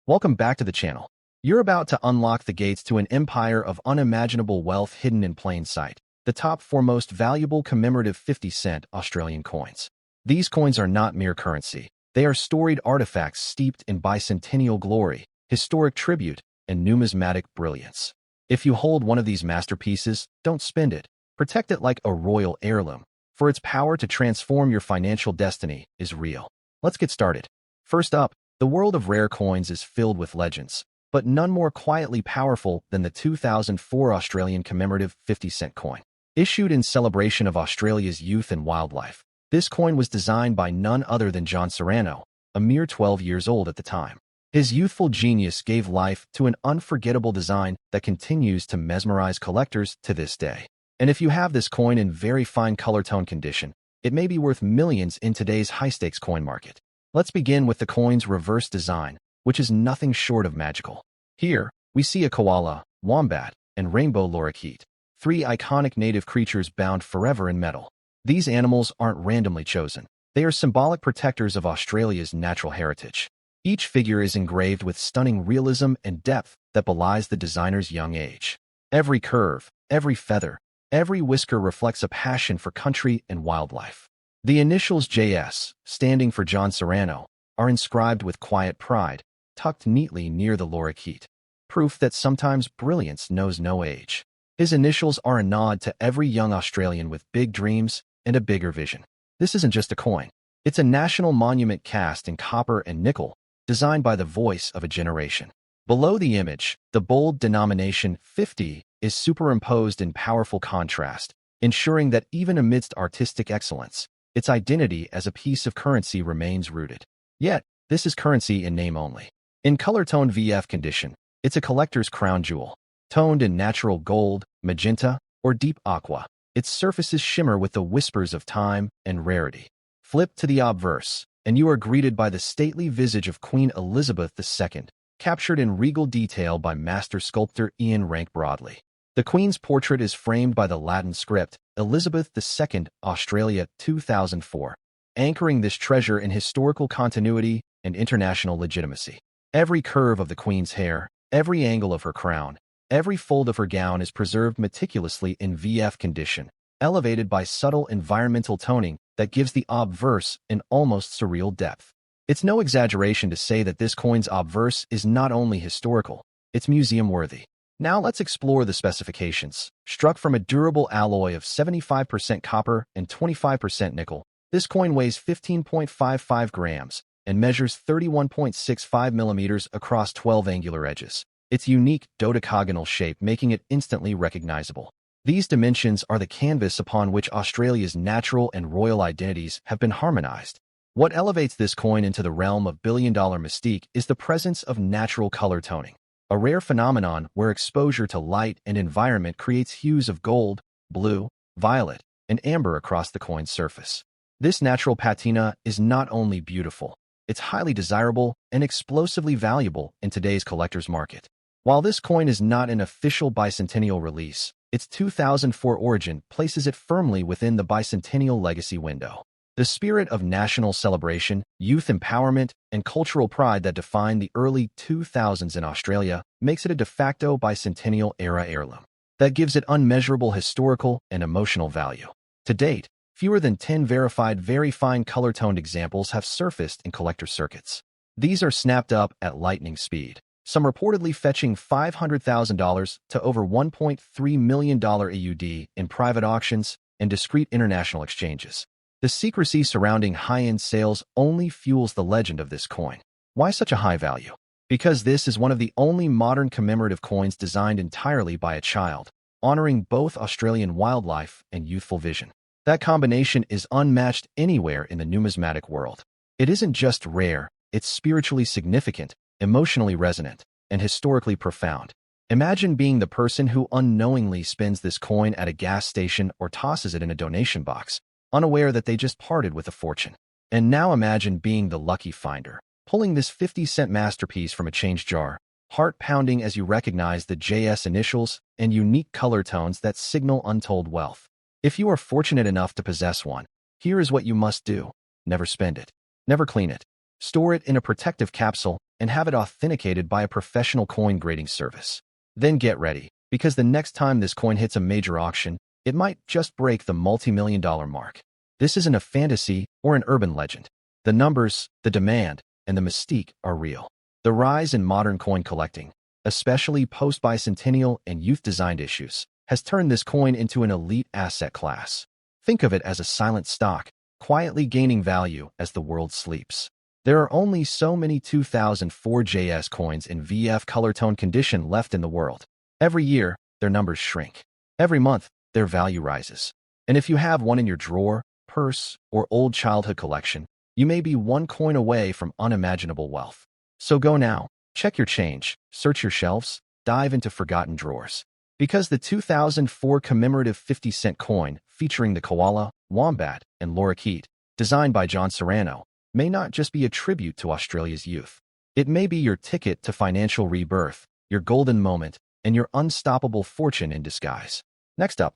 Welcome back to the channel. You're about to unlock the gates to an empire of unimaginable wealth hidden in plain sight. The top four most valuable commemorative 50-cent Australian coins. These coins are not mere currency. They are storied artifacts steeped in bicentennial glory, historic tribute, and numismatic brilliance. If you hold one of these masterpieces, don't spend it. Protect it like a royal heirloom, for its power to transform your financial destiny is real. Let's get started. First up, the world of rare coins is filled with legends, but none more quietly powerful than the 2004 Australian commemorative 50-cent coin. Issued in celebration of Australia's youth and wildlife, this coin was designed by none other than John Serrano, a mere 12 years old at the time. His youthful genius gave life to an unforgettable design that continues to mesmerize collectors to this day. And if you have this coin in very fine color tone condition, it may be worth millions in today's high-stakes coin market. Let's begin with the coin's reverse design, which is nothing short of magical. Here, we see a koala, wombat, and rainbow lorikeet, three iconic native creatures bound forever in metal. These animals aren't randomly chosen. They are symbolic protectors of Australia's natural heritage. Each figure is engraved with stunning realism and depth that belies the designer's young age. Every curve, every feather, every whisker reflects a passion for country and wildlife. The initials JS, standing for John Serrano, are inscribed with quiet pride, tucked neatly near the lorikeet, proof that sometimes brilliance knows no age. His initials are a nod to every young Australian with big dreams and a bigger vision. This isn't just a coin. It's a national monument cast in copper and nickel, designed by the voice of a generation. Below the image, the bold denomination 50 is superimposed in powerful contrast, ensuring that even amidst artistic excellence, its identity as a piece of currency remains rooted. Yet, this is currency in name only. In color-toned VF condition, it's a collector's crown jewel. Toned in natural gold, magenta, or deep aqua, its surfaces shimmer with the whispers of time and rarity. Flip to the obverse, and you are greeted by the stately visage of Queen Elizabeth II, captured in regal detail by master sculptor Ian Rank Broadley. The Queen's portrait is framed by the Latin script, Elizabeth II, Australia 2004, anchoring this treasure in historical continuity and international legitimacy. Every curve of the Queen's hair, every angle of her crown, every fold of her gown is preserved meticulously in VF condition, elevated by subtle environmental toning that gives the obverse an almost surreal depth. It's no exaggeration to say that this coin's obverse is not only historical, it's museum-worthy. Now let's explore the specifications. Struck from a durable alloy of 75% copper and 25% nickel, this coin weighs 15.55 grams and measures 31.65 millimeters across 12 angular edges. Its unique dodecagonal shape making it instantly recognizable. These dimensions are the canvas upon which Australia's natural and royal identities have been harmonized. What elevates this coin into the realm of billion-dollar mystique is the presence of natural color toning, a rare phenomenon where exposure to light and environment creates hues of gold, blue, violet, and amber across the coin's surface. This natural patina is not only beautiful, it's highly desirable and explosively valuable in today's collector's market. While this coin is not an official bicentennial release, its 2004 origin places it firmly within the bicentennial legacy window. The spirit of national celebration, youth empowerment, and cultural pride that defined the early 2000s in Australia makes it a de facto bicentennial-era heirloom. That gives it unmeasurable historical and emotional value. To date, fewer than 10 verified very fine color-toned examples have surfaced in collector circuits. These are snapped up at lightning speed, some reportedly fetching $500,000 to over $1.3 million AUD in private auctions and discreet international exchanges. The secrecy surrounding high-end sales only fuels the legend of this coin. Why such a high value? Because this is one of the only modern commemorative coins designed entirely by a child, honoring both Australian wildlife and youthful vision. That combination is unmatched anywhere in the numismatic world. It isn't just rare, it's spiritually significant, emotionally resonant, and historically profound. Imagine being the person who unknowingly spends this coin at a gas station or tosses it in a donation box, unaware that they just parted with a fortune. And now imagine being the lucky finder, pulling this 50-cent masterpiece from a change jar, heart-pounding as you recognize the JS initials and unique color tones that signal untold wealth. If you are fortunate enough to possess one, here is what you must do. Never spend it. Never clean it. Store it in a protective capsule and have it authenticated by a professional coin grading service. Then get ready, because the next time this coin hits a major auction, it might just break the multi-million-dollar mark. This isn't a fantasy or an urban legend. The numbers, the demand, and the mystique are real. The rise in modern coin collecting, especially post-bicentennial and youth-designed issues, has turned this coin into an elite asset class. Think of it as a silent stock, quietly gaining value as the world sleeps. There are only so many 2004 JS coins in VF color tone condition left in the world. Every year, their numbers shrink. Every month, their value rises. And if you have one in your drawer, purse, or old childhood collection, you may be one coin away from unimaginable wealth. So go now, check your change, search your shelves, dive into forgotten drawers. Because the 2004 commemorative 50-cent coin, featuring the koala, wombat, and lorikeet, designed by John Serrano, may not just be a tribute to Australia's youth. It may be your ticket to financial rebirth, your golden moment, and your unstoppable fortune in disguise. Next up,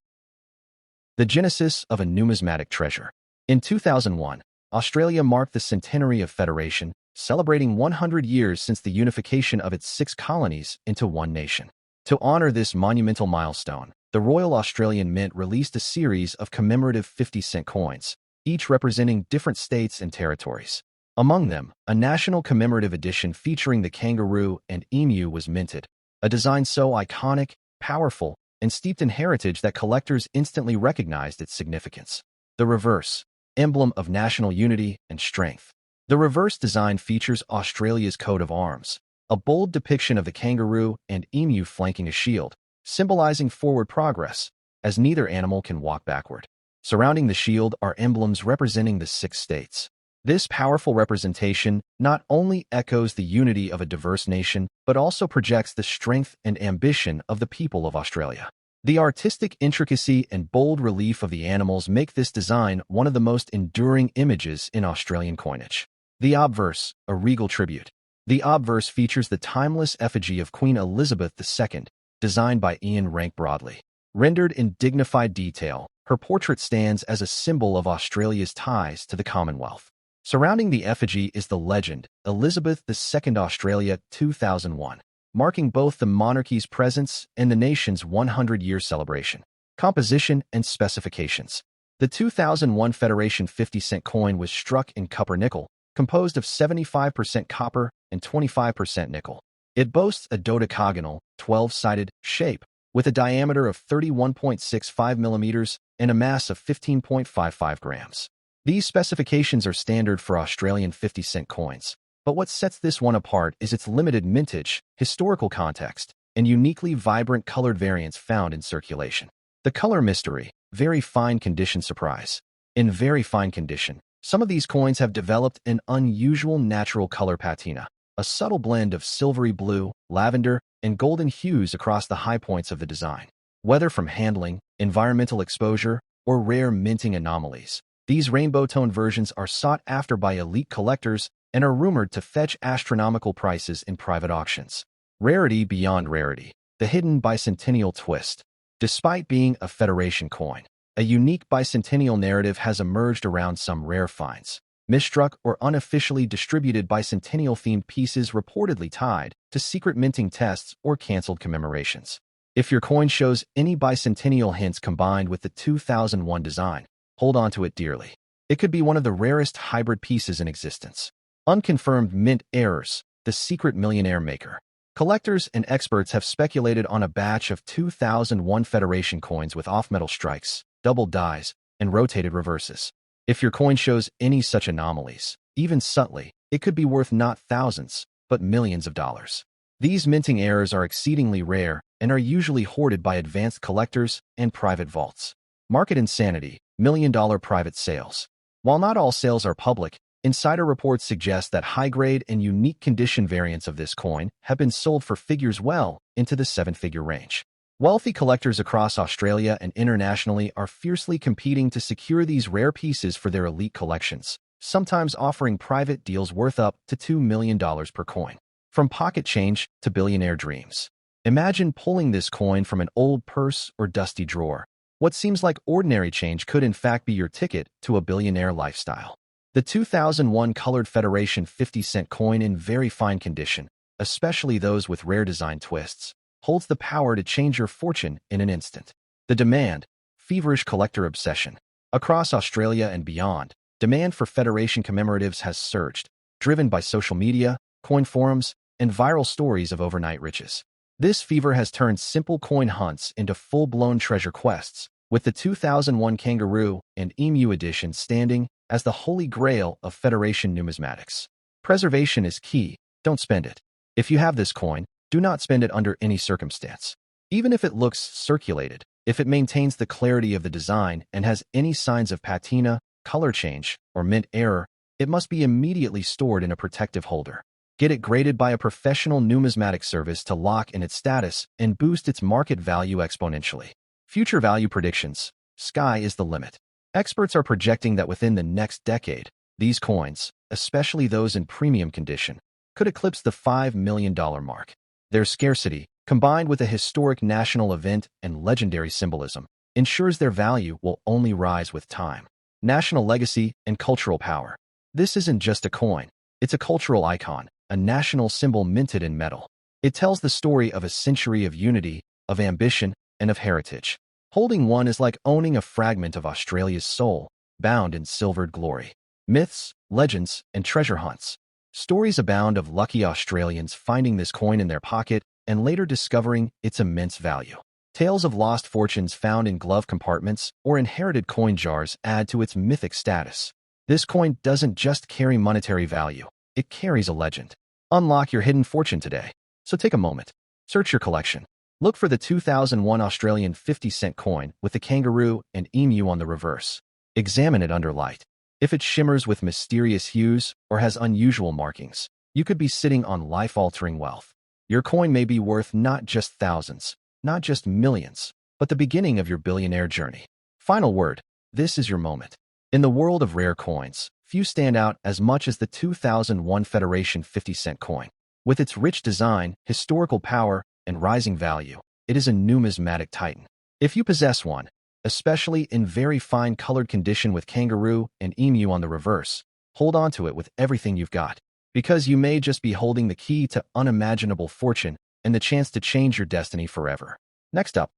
the genesis of a numismatic treasure. In 2001, Australia marked the centenary of Federation, celebrating 100 years since the unification of its 6 colonies into one nation. To honor this monumental milestone, the Royal Australian Mint released a series of commemorative 50-cent coins, each representing different states and territories. Among them, a national commemorative edition featuring the kangaroo and emu was minted, a design so iconic, powerful, and steeped in heritage that collectors instantly recognized its significance. The reverse, emblem of national unity and strength. The reverse design features Australia's coat of arms, a bold depiction of the kangaroo and emu flanking a shield, symbolizing forward progress, as neither animal can walk backward. Surrounding the shield are emblems representing the 6 states. This powerful representation not only echoes the unity of a diverse nation, but also projects the strength and ambition of the people of Australia. The artistic intricacy and bold relief of the animals make this design one of the most enduring images in Australian coinage. The obverse, a regal tribute. The obverse features the timeless effigy of Queen Elizabeth II, designed by Ian Rank Broadley. Rendered in dignified detail, her portrait stands as a symbol of Australia's ties to the Commonwealth. Surrounding the effigy is the legend, Elizabeth II Australia 2001, marking both the monarchy's presence and the nation's 100-year celebration. Composition and specifications. The 2001 Federation 50-cent coin was struck in copper-nickel, composed of 75% copper and 25% nickel. It boasts a dodecagonal, 12-sided shape, with a diameter of 31.65 millimeters and a mass of 15.55 grams. These specifications are standard for Australian 50-cent coins, but what sets this one apart is its limited mintage, historical context, and uniquely vibrant colored variants found in circulation. The color mystery, very fine condition surprise. In very fine condition, some of these coins have developed an unusual natural color patina, a subtle blend of silvery blue, lavender, and golden hues across the high points of the design. Whether from handling, environmental exposure, or rare minting anomalies, these rainbow-toned versions are sought after by elite collectors and are rumored to fetch astronomical prices in private auctions. Rarity beyond rarity, the hidden bicentennial twist. Despite being a Federation coin, a unique bicentennial narrative has emerged around some rare finds, misstruck or unofficially distributed bicentennial-themed pieces reportedly tied to secret minting tests or canceled commemorations. If your coin shows any bicentennial hints combined with the 2001 design, hold on to it dearly. It could be one of the rarest hybrid pieces in existence. Unconfirmed mint errors, the secret millionaire maker. Collectors and experts have speculated on a batch of 2001 Federation coins with off-metal strikes, double dies, and rotated reverses. If your coin shows any such anomalies, even subtly, it could be worth not thousands, but millions of dollars. These minting errors are exceedingly rare and are usually hoarded by advanced collectors and private vaults. Market insanity, million-dollar private sales. While not all sales are public, insider reports suggest that high-grade and unique condition variants of this coin have been sold for figures well into the 7-figure range. Wealthy collectors across Australia and internationally are fiercely competing to secure these rare pieces for their elite collections, sometimes offering private deals worth up to $2 million per coin. From pocket change to billionaire dreams. Imagine pulling this coin from an old purse or dusty drawer. What seems like ordinary change could in fact be your ticket to a billionaire lifestyle. The 2001 colored Federation 50-cent coin in very fine condition, especially those with rare design twists, holds the power to change your fortune in an instant. The demand, feverish collector obsession. Across Australia and beyond, demand for Federation commemoratives has surged, driven by social media, coin forums, and viral stories of overnight riches. This fever has turned simple coin hunts into full-blown treasure quests, with the 2001 Kangaroo and Emu edition standing as the holy grail of Federation numismatics. Preservation is key, don't spend it. If you have this coin, do not spend it under any circumstance. Even if it looks circulated, if it maintains the clarity of the design and has any signs of patina, color change, or mint error, it must be immediately stored in a protective holder. Get it graded by a professional numismatic service to lock in its status and boost its market value exponentially. Future value predictions. Sky is the limit. Experts are projecting that within the next decade, these coins, especially those in premium condition, could eclipse the $5 million mark. Their scarcity, combined with a historic national event and legendary symbolism, ensures their value will only rise with time. National legacy and cultural power. This isn't just a coin. It's a cultural icon, a national symbol minted in metal. It tells the story of a century of unity, of ambition, and of heritage. Holding one is like owning a fragment of Australia's soul, bound in silvered glory. Myths, legends, and treasure hunts. Stories abound of lucky Australians finding this coin in their pocket and later discovering its immense value. Tales of lost fortunes found in glove compartments or inherited coin jars add to its mythic status. This coin doesn't just carry monetary value, it carries a legend. Unlock your hidden fortune today. So take a moment. Search your collection. Look for the 2001 Australian 50-cent coin with the kangaroo and emu on the reverse. Examine it under light. If it shimmers with mysterious hues or has unusual markings, you could be sitting on life-altering wealth. Your coin may be worth not just thousands, not just millions, but the beginning of your billionaire journey. Final word. This is your moment. In the world of rare coins, few stand out as much as the 2001 Federation 50-cent coin. With its rich design, historical power, and rising value, it is a numismatic titan. If you possess one, especially in very fine colored condition with kangaroo and emu on the reverse, hold on to it with everything you've got, because you may just be holding the key to unimaginable fortune and the chance to change your destiny forever. Next up,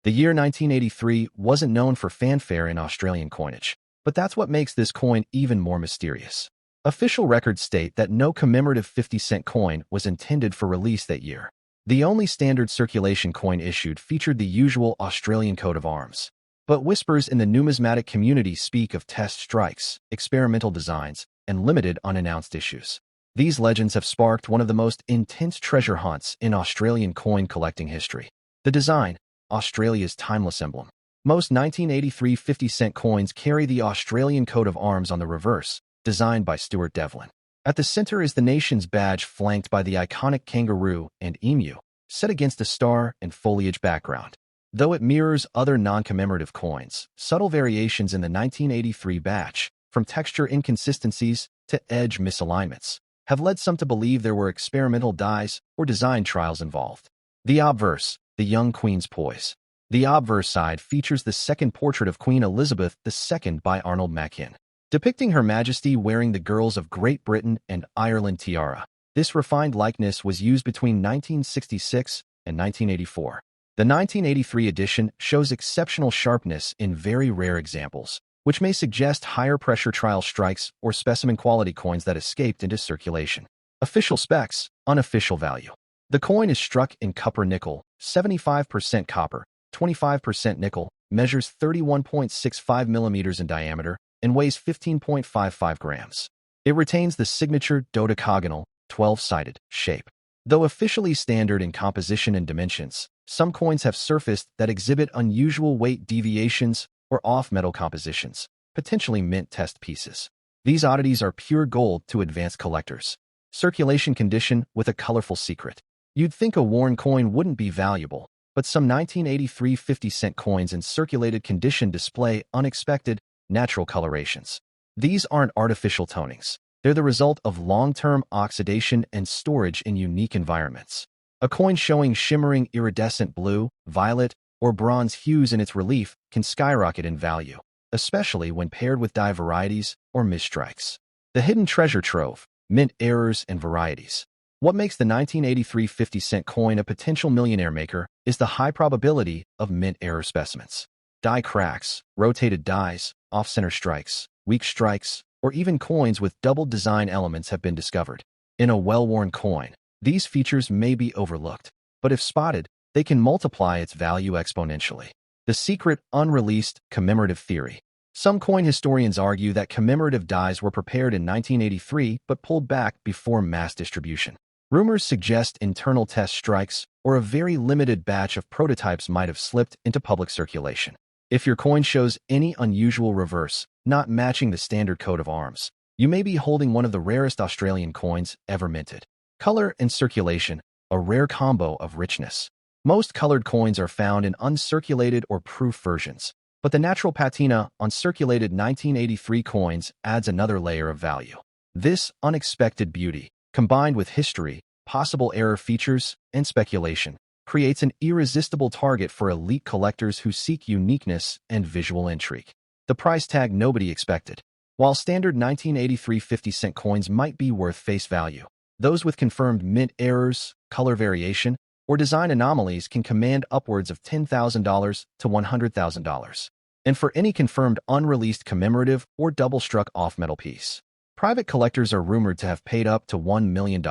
the year 1983 wasn't known for fanfare in Australian coinage, but that's what makes this coin even more mysterious. Official records state that no commemorative 50-cent coin was intended for release that year. The only standard circulation coin issued featured the usual Australian coat of arms. But whispers in the numismatic community speak of test strikes, experimental designs, and limited unannounced issues. These legends have sparked one of the most intense treasure hunts in Australian coin collecting history. The design, Australia's timeless emblem. Most 1983 50-cent coins carry the Australian coat of arms on the reverse, designed by Stuart Devlin. At the center is the nation's badge flanked by the iconic kangaroo and emu, set against a star and foliage background. Though it mirrors other non-commemorative coins, subtle variations in the 1983 batch, from texture inconsistencies to edge misalignments, have led some to believe there were experimental dyes or design trials involved. The obverse, the young queen's poise. The obverse side features the second portrait of Queen Elizabeth II by Arnold Machin, depicting Her Majesty wearing the Girls of Great Britain and Ireland tiara. This refined likeness was used between 1966 and 1984. The 1983 edition shows exceptional sharpness in very rare examples, which may suggest higher pressure trial strikes or specimen quality coins that escaped into circulation. Official specs, unofficial value. The coin is struck in copper nickel, 75% copper, 25% nickel, measures 31.65 millimeters in diameter, and weighs 15.55 grams. It retains the signature dodecagonal, 12-sided shape. Though officially standard in composition and dimensions, some coins have surfaced that exhibit unusual weight deviations or off-metal compositions, potentially mint test pieces. These oddities are pure gold to advanced collectors. Circulation condition with a colorful secret. You'd think a worn coin wouldn't be valuable, but some 1983 50-cent coins in circulated condition display unexpected, natural colorations. These aren't artificial tonings. They're the result of long-term oxidation and storage in unique environments. A coin showing shimmering iridescent blue, violet, or bronze hues in its relief can skyrocket in value. especially when paired with die varieties or misstrikes. The hidden treasure trove, mint errors and varieties. What makes the 1983 50-cent coin a potential millionaire maker is the high probability of mint error specimens. Die cracks, rotated dies, off-center strikes, weak strikes, or even coins with double design elements have been discovered. In a well-worn coin, these features may be overlooked, but if spotted, they can multiply its value exponentially. The secret, unreleased, commemorative theory. Some coin historians argue that commemorative dies were prepared in 1983 but pulled back before mass distribution. Rumors suggest internal test strikes or a very limited batch of prototypes might have slipped into public circulation. If your coin shows any unusual reverse, not matching the standard coat of arms, you may be holding one of the rarest Australian coins ever minted. Color and circulation, a rare combo of richness. Most colored coins are found in uncirculated or proof versions, but the natural patina on circulated 1983 coins adds another layer of value. This unexpected beauty, combined with history, possible error features, and speculation, creates an irresistible target for elite collectors who seek uniqueness and visual intrigue. The price tag nobody expected. While standard 1983 50-cent coins might be worth face value, those with confirmed mint errors, color variation, or design anomalies can command upwards of $10,000 to $100,000. And for any confirmed unreleased commemorative or double-struck off-metal piece, private collectors are rumored to have paid up to $1 million.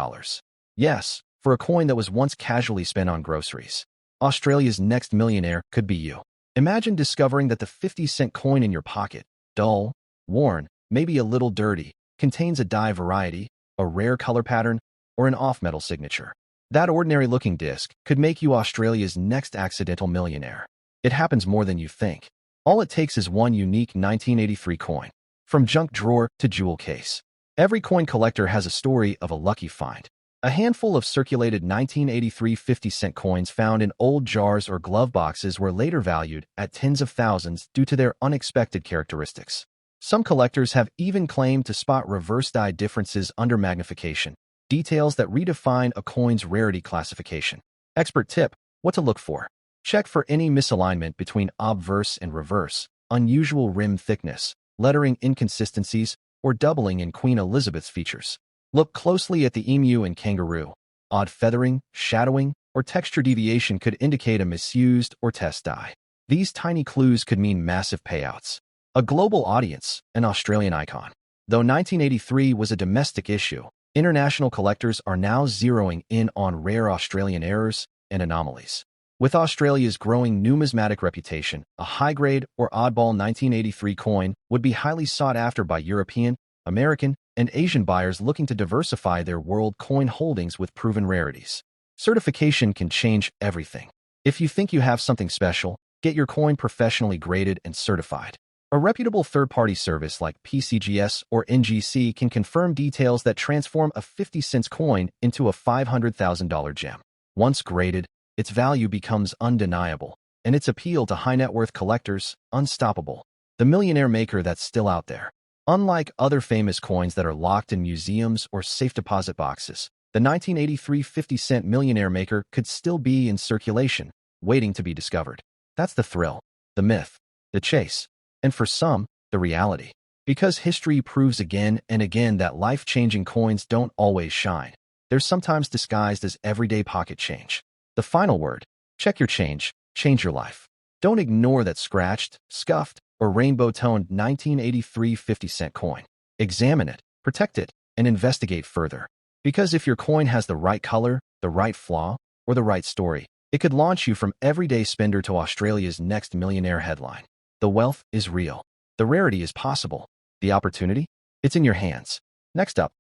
Yes, for a coin that was once casually spent on groceries. Australia's next millionaire could be you. Imagine discovering that the 50-cent coin in your pocket, dull, worn, maybe a little dirty, contains a die variety, a rare color pattern, or an off-metal signature. That ordinary-looking disc could make you Australia's next accidental millionaire. It happens more than you think. All it takes is one unique 1983 coin. From junk drawer to jewel case, every coin collector has a story of a lucky find. A handful of circulated 1983 50-cent coins found in old jars or glove boxes were later valued at tens of thousands due to their unexpected characteristics. Some collectors have even claimed to spot reverse die differences under magnification, details that redefine a coin's rarity classification. Expert tip: what to look for. Check for any misalignment between obverse and reverse, unusual rim thickness, lettering inconsistencies, or doubling in Queen Elizabeth's features. Look closely at the emu and kangaroo. Odd feathering, shadowing, or texture deviation could indicate a misused or test die. These tiny clues could mean massive payouts. A global audience, an Australian icon. Though 1983 was a domestic issue, international collectors are now zeroing in on rare Australian errors and anomalies. With Australia's growing numismatic reputation, a high-grade or oddball 1983 coin would be highly sought after by European, American, and Asian buyers looking to diversify their world coin holdings with proven rarities. Certification can change everything. If you think you have something special, get your coin professionally graded and certified. A reputable third-party service like PCGS or NGC can confirm details that transform a 50-cent coin into a $500,000 gem. Once graded, its value becomes undeniable, and its appeal to high-net-worth collectors unstoppable. The millionaire maker that's still out there. Unlike other famous coins that are locked in museums or safe deposit boxes, the 1983 50-cent millionaire maker could still be in circulation, waiting to be discovered. That's the thrill, the myth, the chase, and for some, the reality. Because history proves again and again that life-changing coins don't always shine. They're sometimes disguised as everyday pocket change. The final word: check your change, change your life. Don't ignore that scratched, scuffed, or rainbow-toned 1983 50-cent coin. Examine it, protect it, and investigate further. Because if your coin has the right color, the right flaw, or the right story, it could launch you from everyday spender to Australia's next millionaire headline. The wealth is real. The rarity is possible. The opportunity? It's in your hands. Next up.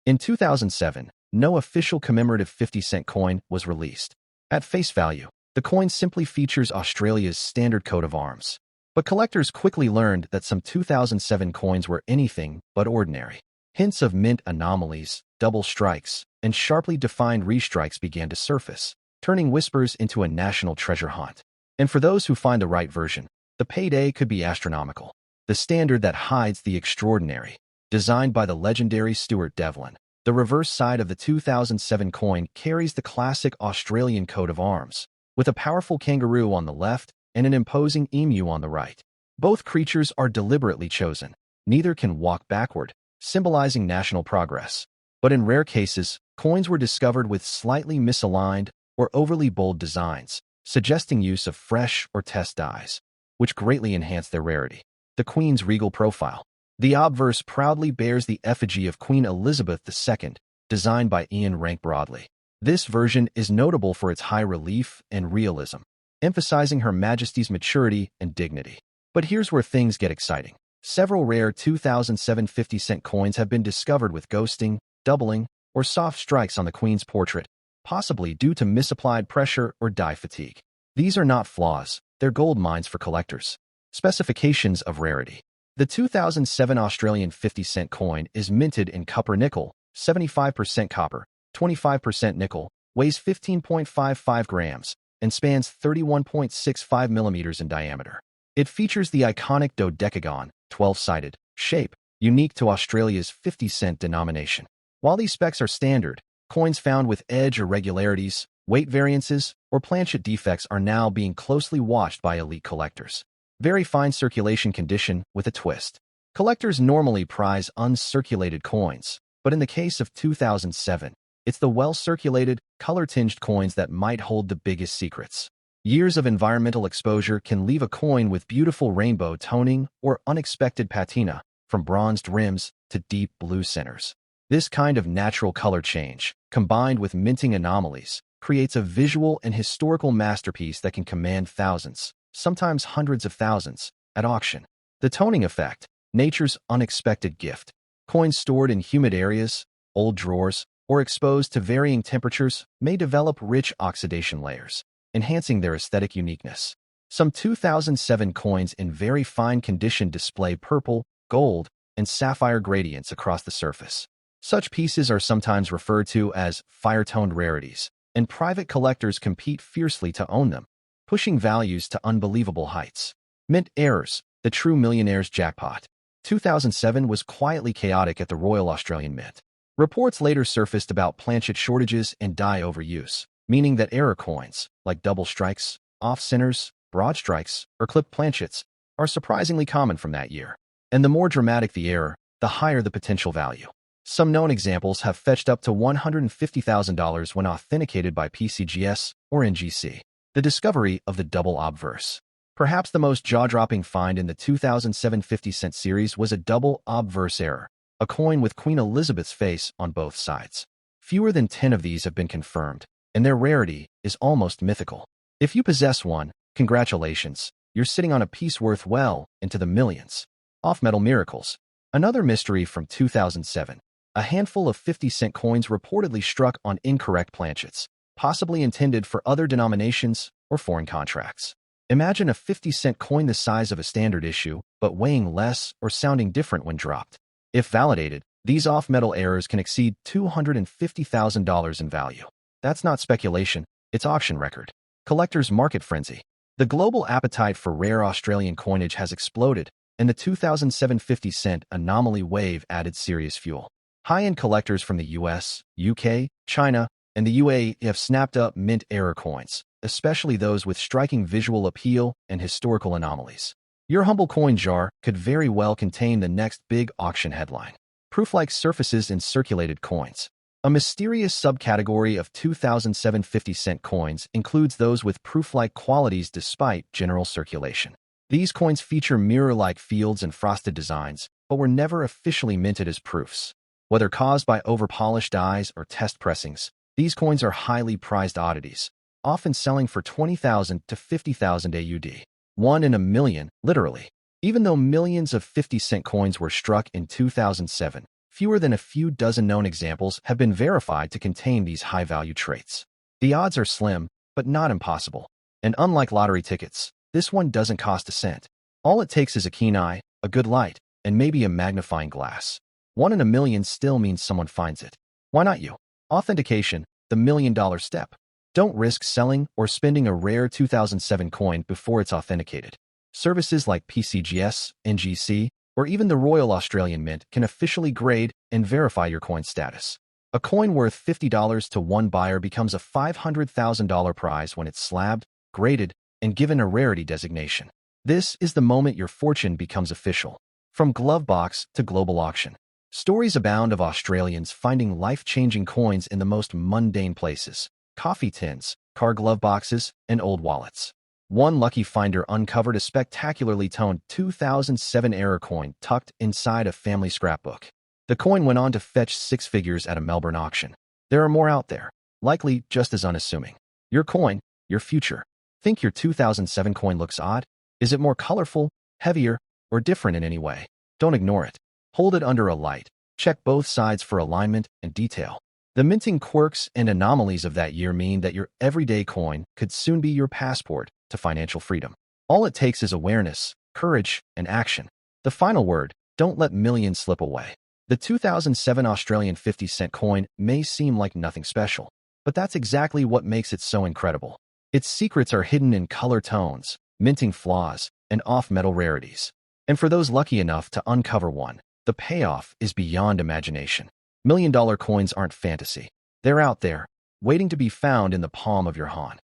In 2007, no official commemorative 50-cent coin was released. At face value, the coin simply features Australia's standard coat of arms. But collectors quickly learned that some 2007 coins were anything but ordinary. Hints of mint anomalies, double strikes, and sharply defined restrikes began to surface, turning whispers into a national treasure hunt. And for those who find the right version, the payday could be astronomical. The standard that hides the extraordinary. Designed by the legendary Stuart Devlin, the reverse side of the 2007 coin carries the classic Australian coat of arms, with a powerful kangaroo on the left and an imposing emu on the right. Both creatures are deliberately chosen. Neither can walk backward, symbolizing national progress. But in rare cases, coins were discovered with slightly misaligned or overly bold designs, suggesting use of fresh or test dies, which greatly enhance their rarity. The Queen's regal profile. The obverse proudly bears the effigy of Queen Elizabeth II, designed by Ian Rank Broadley. This version is notable for its high relief and realism, emphasizing Her Majesty's maturity and dignity. But here's where things get exciting. Several rare 2007 50-cent coins have been discovered with ghosting, doubling, or soft strikes on the Queen's portrait, possibly due to misapplied pressure or die fatigue. These are not flaws, they're gold mines for collectors. Specifications of rarity. The 2007 Australian 50-cent coin is minted in copper nickel, 75% copper, 25% nickel, weighs 15.55 grams, and spans 31.65 millimeters in diameter. It features the iconic dodecagon, 12-sided, shape, unique to Australia's 50-cent denomination. While these specs are standard, coins found with edge irregularities, weight variances, or planchet defects are now being closely watched by elite collectors. Very fine circulation condition with a twist. Collectors normally prize uncirculated coins, but in the case of 2007, it's the well-circulated, color-tinged coins that might hold the biggest secrets. Years of environmental exposure can leave a coin with beautiful rainbow toning or unexpected patina, from bronzed rims to deep blue centers. This kind of natural color change, combined with minting anomalies, creates a visual and historical masterpiece that can command thousands, sometimes hundreds of thousands, at auction. The toning effect, nature's unexpected gift. Coins stored in humid areas, old drawers, or exposed to varying temperatures may develop rich oxidation layers, enhancing their aesthetic uniqueness. Some 2007 coins in very fine condition display purple, gold, and sapphire gradients across the surface. Such pieces are sometimes referred to as fire-toned rarities, and private collectors compete fiercely to own them, pushing values to unbelievable heights. Mint errors, the true millionaire's jackpot. 2007 was quietly chaotic at the Royal Australian Mint. Reports later surfaced about planchet shortages and die overuse, meaning that error coins, like double strikes, off-centers, broad strikes, or clipped planchets, are surprisingly common from that year. And the more dramatic the error, the higher the potential value. Some known examples have fetched up to $150,000 when authenticated by PCGS or NGC. The discovery of the double obverse. Perhaps the most jaw-dropping find in the 2007 50-cent series was a double obverse error, a coin with Queen Elizabeth's face on both sides. Fewer than 10 of these have been confirmed, and their rarity is almost mythical. If you possess one, congratulations, you're sitting on a piece worth well into the millions. Off-metal miracles. Another mystery from 2007. A handful of 50-cent coins reportedly struck on incorrect planchets, possibly intended for other denominations or foreign contracts. Imagine a 50-cent coin the size of a standard issue, but weighing less or sounding different when dropped. If validated, these off-metal errors can exceed $250,000 in value. That's not speculation, it's auction record. Collectors' market frenzy. The global appetite for rare Australian coinage has exploded, and the 2007 50-cent anomaly wave added serious fuel. High-end collectors from the US, UK, China, and the UAE have snapped up mint error coins, especially those with striking visual appeal and historical anomalies. Your humble coin jar could very well contain the next big auction headline. Proof-like surfaces in circulated coins. A mysterious subcategory of 2007 50-cent coins includes those with proof-like qualities despite general circulation. These coins feature mirror-like fields and frosted designs, but were never officially minted as proofs. Whether caused by over-polished dies or test pressings, these coins are highly prized oddities, often selling for 20,000 to 50,000 AUD. 1 in a million, literally. Even though millions of 50-cent coins were struck in 2007, fewer than a few dozen known examples have been verified to contain these high-value traits. The odds are slim, but not impossible. And unlike lottery tickets, this one doesn't cost a cent. All it takes is a keen eye, a good light, and maybe a magnifying glass. 1 in a million still means someone finds it. Why not you? Authentication, the million-dollar step. Don't risk selling or spending a rare 2007 coin before it's authenticated. Services like PCGS, NGC, or even the Royal Australian Mint can officially grade and verify your coin status. A coin worth $50 to one buyer becomes a $500,000 prize when it's slabbed, graded, and given a rarity designation. This is the moment your fortune becomes official. From glove box to global auction, stories abound of Australians finding life-changing coins in the most mundane places: coffee tins, car glove boxes, and old wallets. One lucky finder uncovered a spectacularly toned 2007 era coin tucked inside a family scrapbook. The coin went on to fetch six figures at a Melbourne auction. There are more out there, likely just as unassuming. Your coin, your future. Think your 2007 coin looks odd? Is it more colorful, heavier, or different in any way? Don't ignore it. Hold it under a light. Check both sides for alignment and detail. The minting quirks and anomalies of that year mean that your everyday coin could soon be your passport to financial freedom. All it takes is awareness, courage, and action. The final word: don't let millions slip away. The 2007 Australian 50-cent coin may seem like nothing special, but that's exactly what makes it so incredible. Its secrets are hidden in color tones, minting flaws, and off-metal rarities. And for those lucky enough to uncover one, the payoff is beyond imagination. $1 million coins aren't fantasy. They're out there, waiting to be found in the palm of your hand.